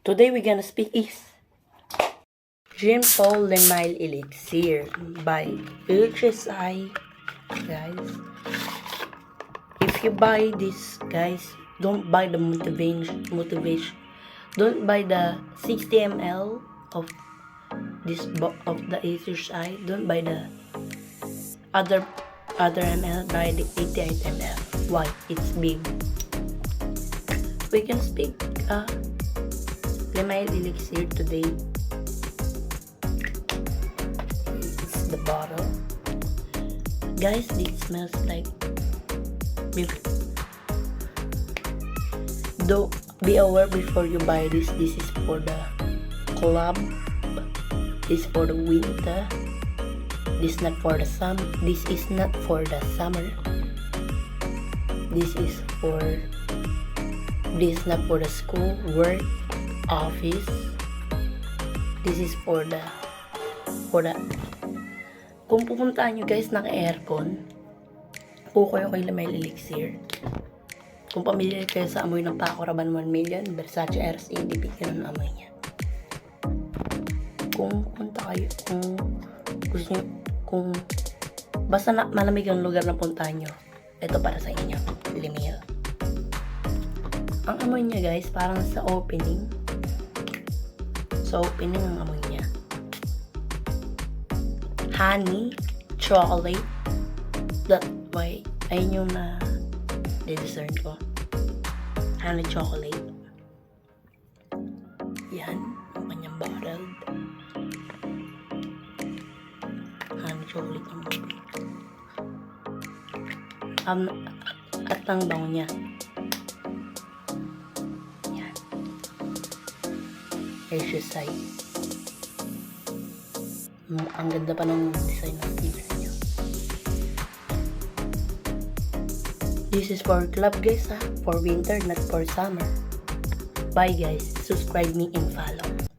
Today we're gonna speak is Jean Paul Lemile Elixir by HSI. Guys, if you buy this, guys, don't buy the motivation. Don't buy the 60 ml of this of the HSI. Don't buy the other ml. Buy the 88 ml. Why? It's big. We can speak Lemile Elixir today. It's the bottle. Guys, this smells like milk. Though, be aware before you buy this. This is for the club. This is for the winter. This is not for the summer. This is not for the summer. This is not for the school, work, office. This is for the kung pupuntahan nyo guys naka-aircon, kuko kayo kay Lemile Elixir. Kung pamilya kayo sa amoy ng Paco Rabanne 1 million, Versace RC, dipit kayo ng amoy niya. Kung punta kayo, kung gusto nyo, kung basta na malamig ang lugar na puntahan nyo, ito para sa inyo, Lemile. Ang amoy niya guys, parang sa opening. Sa opening ang amoy niya. Honey, chocolate. That way, ayun yung na discern ko. Honey, chocolate. Yan, ang kanyang bottle. Honey, chocolate ang amoy. At ang bango niya. Yan. HSI. Ang ganda pa ng design ng sticker niya. This is for club guys ha. For winter, not for summer. Bye guys. Subscribe me and follow.